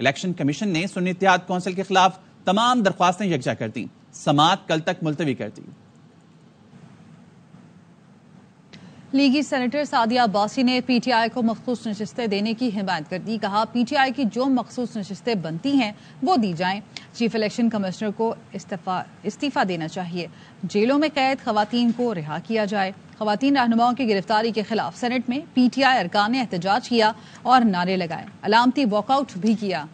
Election commission نے سنی اتحاد council کے خلاف تمام درخواستیں یکجا کر دیں، سماعت کل تک ملتوی کر دی۔ لیگی سینیٹر سعدیہ عباسی نے پی ٹی آئی کو مخصوص نشستیں دینے کی حمایت کر دی۔ کہا پی ٹی آئی کی جو مخصوص نشستیں بنتی ہیں وہ دی جائیں۔ چیف الیکشن کمشنر کو استعفیٰ دینا چاہیے۔ جیلوں میں قید خواتین کو رہا کیا جائے۔ خواتین رہنماؤں کی گرفتاری کے خلاف سینٹ میں پی ٹی آئی ارکان نے احتجاج کیا اور نعرے لگائے، علامتی واک آؤٹ بھی کیا۔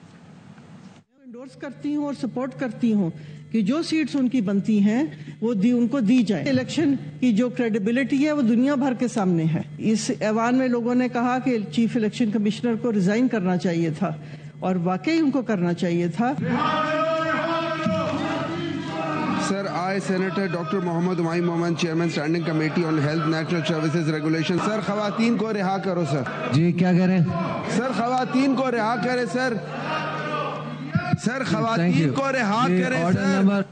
انڈورس کرتی ہوں اور سپورٹ کرتی ہوں کہ جو سیٹس ان کی بنتی ہیں وہ ان کو دی جائے۔ الیکشن کی جو کریڈیبلٹی ہے وہ دنیا بھر کے سامنے ہے۔ اس ایوان میں لوگوں نے کہا کہ چیف الیکشن کمشنر کو ریزائن کرنا چاہیے تھا، اور واقعی ان کو کرنا چاہیے تھا۔ Sir, I, Senator Dr. Mohammad Umayyad Mohammed, Chairman Standing Committee on Health, Natural Services Regulation. Sir, خواتین کو رہا کرو سر۔ جی کیا کہہ رہے ہیں؟ سر خواتین کو رہا کرے سر۔ سر خواتین کو رہا کرے سر۔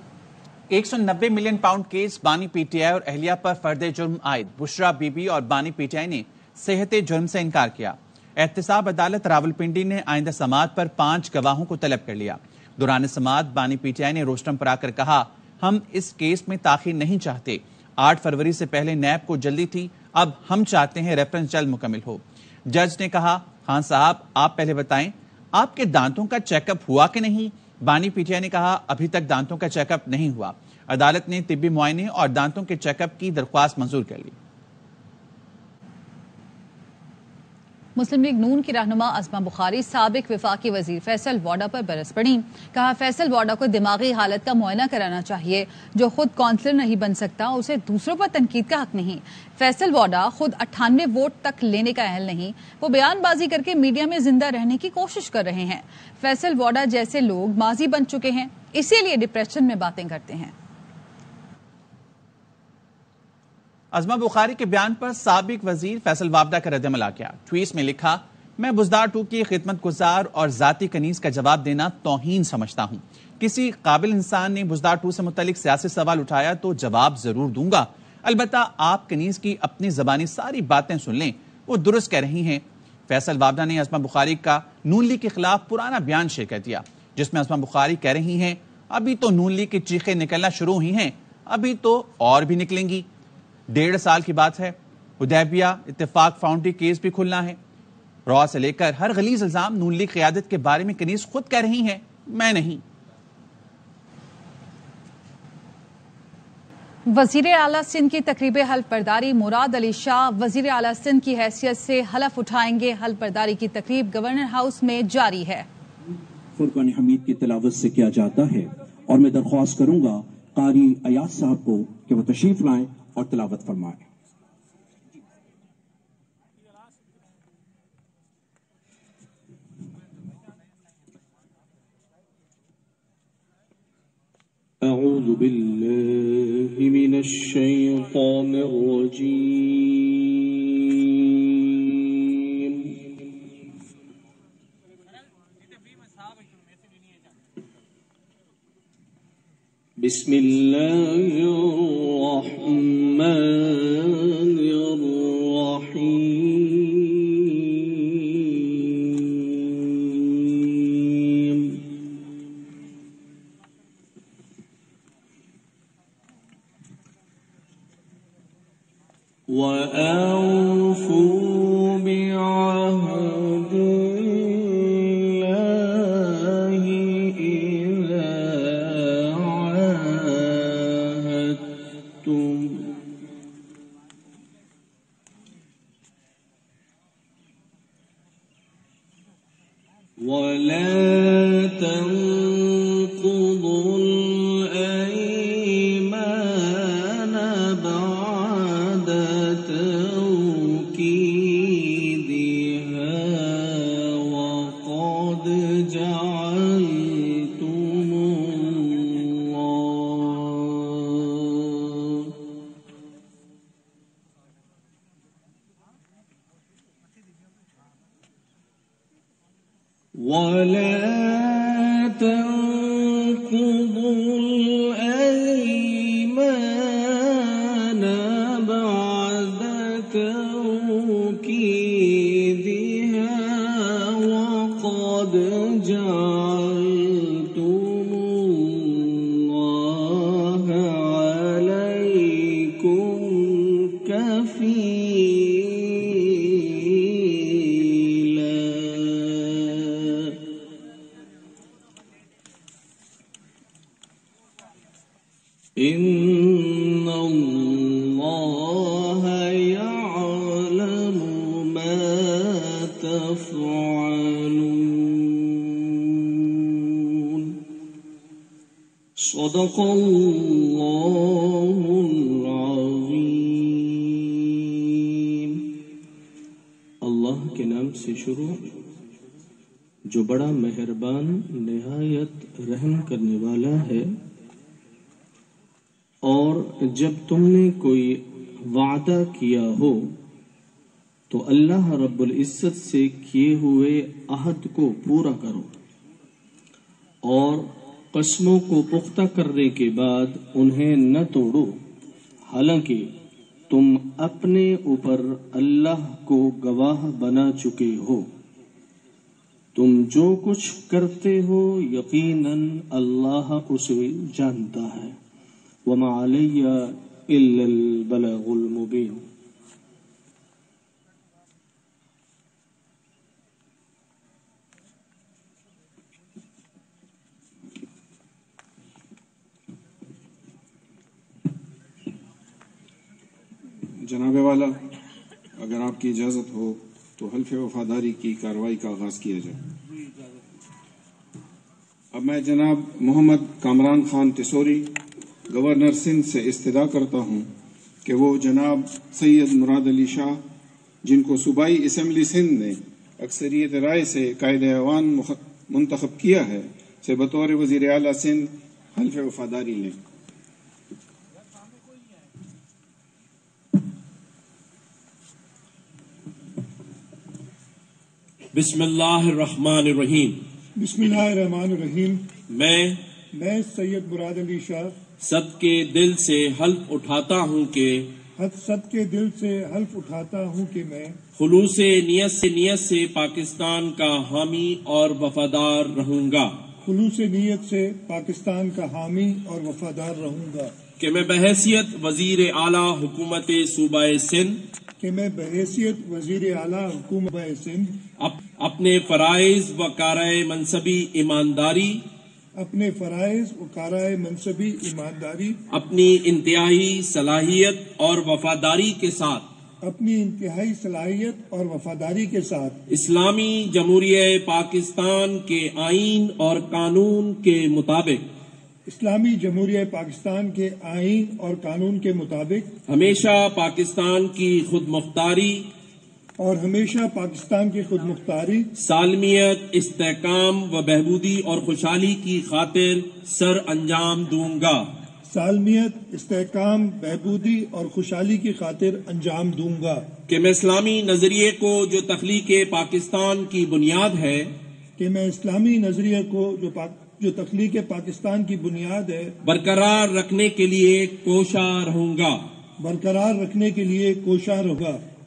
190 ملین پاؤنڈ کیس بانی پی ٹی آئی اور اہلیہ پر فرد جرم عائد۔ بشرا بی بی اور بانی پی ٹی آئی نے صحت جرم سے انکار کیا۔ احتساب عدالت راولپنڈی نے آئندہ سماعت پر 5 گواہوں کو طلب کر لیا۔ دوران سماعت بانی پی ٹی آئی نے روسٹرم پر آ کر کہا ہم اس کیس میں تاخیر نہیں چاہتے۔ 8 فروری سے پہلے نیب کو جلدی تھی، اب ہم چاہتے ہیں ریفرنس جلد مکمل ہو۔ جج نے کہا خان صاحب آپ پہلے بتائیں آپ کے دانتوں کا چیک اپ ہوا کہ نہیں؟ بانی پی ٹی آئی نے کہا ابھی تک دانتوں کا چیک اپ نہیں ہوا۔ عدالت نے طبی معائنے اور دانتوں کے چیک اپ کی درخواست منظور کر لی۔ مسلم لیگ نون کی رہنما عظمہ بخاری سابق وفاقی وزیر فیصل واڈا پر برس پڑی۔ کہا فیصل واڈا کو دماغی حالت کا معائنہ کرانا چاہیے۔ جو خود کونسلر نہیں بن سکتا اسے دوسروں پر تنقید کا حق نہیں۔ فیصل واڈا خود 98 ووٹ تک لینے کا اہل نہیں، وہ بیان بازی کر کے میڈیا میں زندہ رہنے کی کوشش کر رہے ہیں۔ فیصل واڈا جیسے لوگ ماضی بن چکے ہیں، اسی لیے ڈپریشن میں باتیں کرتے ہیں۔ عظمہ بخاری کے بیان پر سابق وزیر فیصل وابڈا کا ردعمل آ گیا۔ ٹویٹ میں لکھا میں بزدار 2 کی خدمت گزار اور ذاتی کنیز کا جواب دینا توہین سمجھتا ہوں۔ کسی قابل انسان نے بزدار 2 سے متعلق سیاسی سوال اٹھایا تو جواب ضرور دوں گا، البتہ آپ کنیز کی اپنی زبانی ساری باتیں سن لیں، وہ درست کہہ رہی ہیں۔ فیصل وابڈا نے عظمہ بخاری کا نون لیگ کے خلاف پرانا بیان شیئر کر دیا، جس میں عظمہ بخاری کہہ رہی ہیں ابھی تو نون لیگ کی چیخیں نکلنا شروع ہوئی ہیں، ابھی تو اور بھی نکلیں گی۔ 1.5 سال کی بات ہے، حدیبیہ اتفاق فاؤنڈری کیس بھی کھلنا ہے۔ را سے لے کر ہر غلیظ الزام نون لیگ قیادت کے بارے میں کنیز خود کہہ رہی ہیں، میں نہیں۔ وزیر اعلیٰ سندھ کی تقریب حلف برداری مراد علی شاہ وزیر اعلیٰ سندھ کی حیثیت سے حلف اٹھائیں گے۔ حلف برداری کی تقریب گورنر ہاؤس میں جاری ہے۔ فرقان حمید کی تلاوت سے کیا جاتا ہے اور میں درخواست کروں گا قاری ایاز صاحب کو کہ وہ تشریف لائیں اور تلاوت فرمائیں۔ اعوذ باللہ من الشیطان الرجیم بسم اللہ الرحمن الرحیم وَأَوْفُوا بِعَهْدِ اللَّهِ إِذَا عَاهَدتُّمْ وَلَا تَنقُضُوا الْأَيْمَانَ بَعْدَ تَوْكِيدِهَا وَقَدْ جَعَلْتُمُ اللَّهَ وَلَا تَنقُضُوا الْأَيْمَانَ بَعْدَ تَوْكِيدِهَا وَقَدْ جَعَلْتُمُ إن الله يعلم ما تفعلون صدق الله العظيم. اللہ کے نام سے شروع جو بڑا مہربان نہایت رحم کرنے والا ہے. اور جب تم نے کوئی وعدہ کیا ہو تو اللہ رب العزت سے کیے ہوئے عہد کو پورا کرو اور قسموں کو پختہ کرنے کے بعد انہیں نہ توڑو، حالانکہ تم اپنے اوپر اللہ کو گواہ بنا چکے ہو. تم جو کچھ کرتے ہو یقیناً اللہ اسے جانتا ہے. وما علی الا البلاغ المبین. جناب والا، اگر آپ کی اجازت ہو تو حلف وفاداری کی کارروائی کا آغاز کیا جائے. اب میں جناب محمد کامران خان تسوری گورنر سندھ سے استدعا کرتا ہوں کہ وہ جناب سید مراد علی شاہ، جن کو صوبائی اسمبلی سندھ نے اکثریت رائے سے قائد ایوان منتخب کیا ہے، سے بطور وزیر اعلیٰ سندھ حلف وفاداری لیں. بسم اللہ الرحمن الرحیم. بسم اللہ الرحمن الرحیم. میں سید مراد علی شاہ سب کے دل سے حلف اٹھاتا ہوں کہ میں خلوص نیت سے پاکستان کا حامی اور وفادار رہوں گا. کہ میں بحیثیت وزیر اعلیٰ حکومت صوبہ سندھ اپنے فرائض و کارۂ منصبی ایمانداری اپنی انتہائی صلاحیت اور وفاداری کے ساتھ اسلامی جمہوریہ پاکستان کے آئین اور قانون کے مطابق ہمیشہ پاکستان کی خود مختاری سالمیت، استحکام و بہبودی اور خوشحالی کی خاطر سر انجام دوں گا. کہ میں اسلامی نظریے کو جو تخلیق پاکستان کی بنیاد ہے برقرار رکھنے کے لیے کوشاں رہوں گا.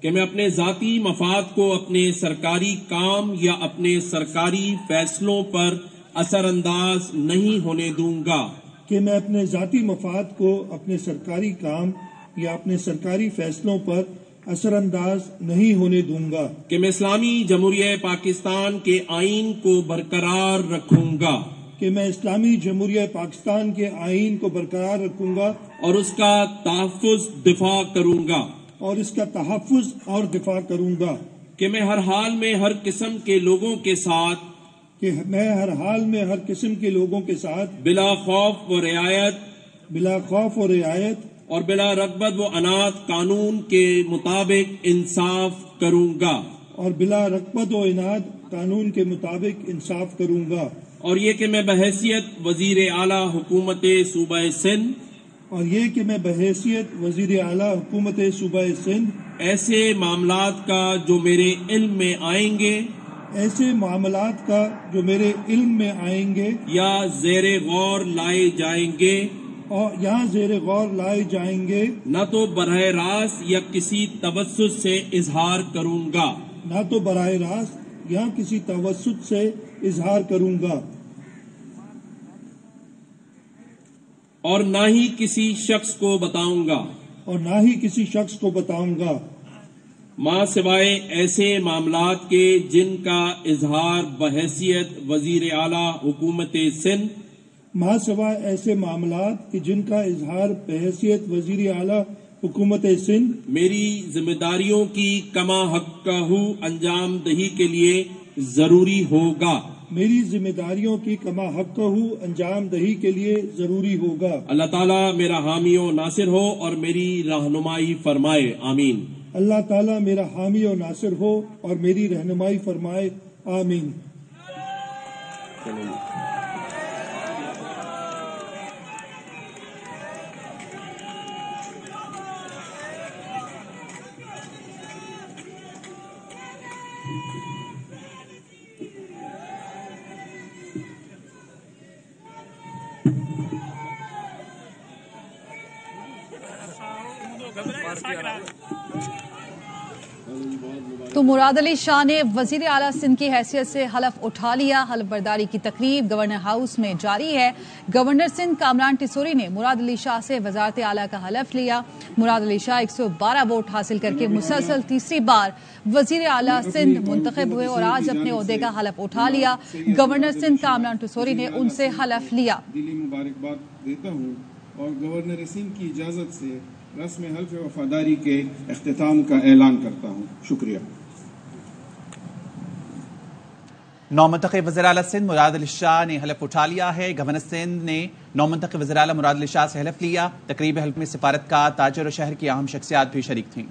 کہ میں اپنے ذاتی مفاد کو اپنے سرکاری کام یا اپنے سرکاری فیصلوں پر اثر انداز نہیں ہونے دوں گا. کہ میں اپنے ذاتی مفاد کو اپنے سرکاری کام یا اپنے سرکاری فیصلوں پر اثر انداز نہیں ہونے دوں گا. کہ میں اسلامی جمہوریہ پاکستان کے آئین کو برقرار رکھوں گا. کہ میں اسلامی جمہوریہ پاکستان کے آئین کو برقرار رکھوں گا اور اس کا تحفظ دفاع کروں گا. کہ میں ہر حال میں ہر قسم کے لوگوں کے ساتھ بلا خوف و رعایت اور بلا رغبت و عناد قانون کے مطابق انصاف کروں گا. اور یہ کہ میں بحیثیت وزیر اعلیٰ حکومت صوبہ سندھ ایسے معاملات کا جو میرے علم میں آئیں گے یا زیر غور لائے جائیں گے نہ تو براہ راست یا کسی توسط سے اظہار کروں گا اور نہ ہی کسی شخص کو بتاؤں گا ماں سوائے ایسے معاملات کے جن کا اظہار بحیثیت وزیر اعلیٰ حکومت سندھ ماں سوا ایسے معاملات کہ جن کا اظہار بحیثیت وزیر اعلیٰ حکومت سندھ میری ذمہ داریوں کی کما حقہ انجام دہی کے لیے ضروری ہوگا میری ذمہ داریوں کی کما حقہ انجام دہی کے لیے ضروری ہوگا اللہ تعالیٰ میرا حامی و ناصر ہو اور میری رہنمائی فرمائے آمین اللہ تعالیٰ میرا حامی و ناصر ہو اور میری رہنمائی فرمائے آمین تو مراد علی شاہ نے وزیر اعلیٰ سندھ کی حیثیت سے حلف اٹھا لیا. حلف برداری کی تقریب گورنر ہاؤس میں جاری ہے. گورنر سندھ کامران ٹیسوری نے مراد علی شاہ سے وزارت اعلیٰ کا حلف لیا. مراد علی شاہ 112 ووٹ حاصل کر کے مسلسل تیسری بار وزیر اعلیٰ سندھ منتخب ہوئے اور آج اپنے عہدے کا حلف اٹھا لیا. گورنر سندھ کامران ٹیسوری نے ان سے حلف لیا. دلی مبارکباد دیتا ہوں اور گورنر سندھ کی اجازت سے رسم حلف وفاداری کے اختتام کا اعلان کرتا ہوں. شکریہ. نومنتخب وزیر اعلیٰ سندھ مراد علی شاہ نے حلف اٹھا لیا ہے. گورنر سندھ نے نومنتخب وزیر اعلیٰ مراد علی شاہ سے حلف لیا. تقریب حلف میں سفارتکار، تاجر اور شہر کی اہم شخصیات بھی شریک تھیں.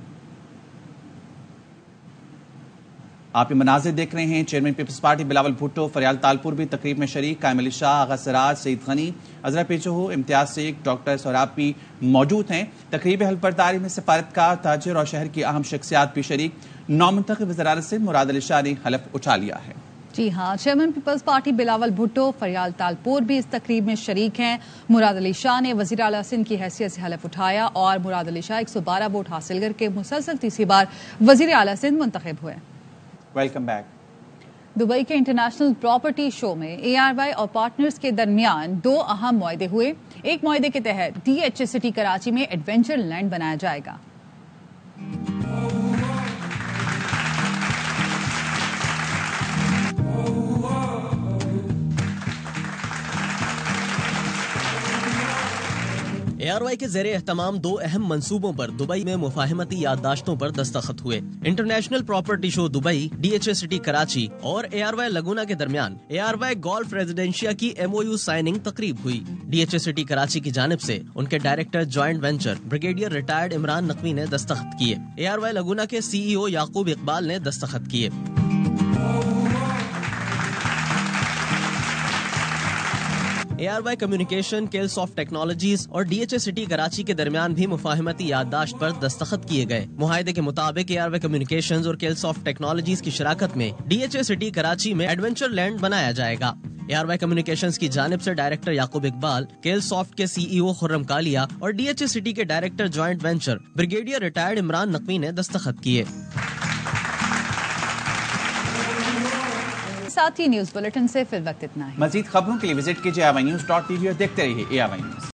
آپ یہ مناظر دیکھ رہے ہیں. Chairman Peoples Party Bilawal Bhutto, Faryal Talpur بھی تقریب میں شریک. قائم علی شاہ، آغا سراج، سعید غنی، عذرا پیچو، امتیاز شیخ، ڈاکٹر سہراب بھی موجود ہیں. تقریب حلف برداری میں سفارتکار، تاجر اور شہر کی اہم شخصیات بھی شریک. نومنتخب وزیر اعلیٰ سندھ مراد علی شاہ نے حلف اٹھا لیا ہے. جی ہاں، chairman Peoples Party Bilawal Bhutto, Faryal Talpur بھی اس تقریب میں شریک ہیں. مراد علی شاہ نے وزیر اعلیٰ سندھ کی حیثیت سے حلف اٹھایا اور مراد علی شاہ 112 ووٹ حاصل کر کے مسلسل تیسری بار وزیر اعلیٰ سندھ منتخب ہوئے. Welcome back. دبئی کے انٹرنیشنل پراپرٹی شو میں اے آر وائی اور پارٹنرز کے درمیان 2 اہم معاہدے ہوئے. ایک معاہدے کے تحت D H A city Karachi میں ایڈونچر لینڈ بنایا جائے گا. اے آر وائی کے زیر اہتمام 2 اہم منصوبوں پر دبئی میں مفاہمتی یادداشتوں پر دستخط ہوئے. International Property Show Dubai, D H A city Karachi اور اے آر وائی لگونا کے درمیان A R Y Golf Residentia کی ایم او یو سائننگ تقریب ہوئی. D H A city Karachi کی جانب سے ان کے director joint venture brigadier retired Imran Naqvi نے دستخط کیے. اے آر وائی لگونا کے سی ای او یعقوب اقبال نے دستخط کیے. اے آر وائی کمیونیکیشن، کیل سافٹ ٹیکنالوجیز اور D H A city Karachi کے درمیان بھی مفاہمتی یادداشت پر دستخط کیے گئے. معاہدے کے مطابق اے آر وائی کمیونیکیشنز اور کیل سافٹ ٹیکنالوجیز کی شراکت میں D H A city Karachi میں ایڈونچر لینڈ بنایا جائے گا. اے آر وائی کمیونیکیشنز کی جانب سے ڈائریکٹر یعقوب اقبال، کیل سافٹ کے C E O Khurram Kalia اور ڈی ایچ اے سٹی کے director joint venture brigadier retired Imran Naqvi نے دستخط کیے. ساتھ ہی نیوز بلیٹن سے فی الوقت اتنا ہے. مزید خبروں کے لیے وزٹ کیجیے AirWayNews.tv اور دیکھتے رہیے AirWay News.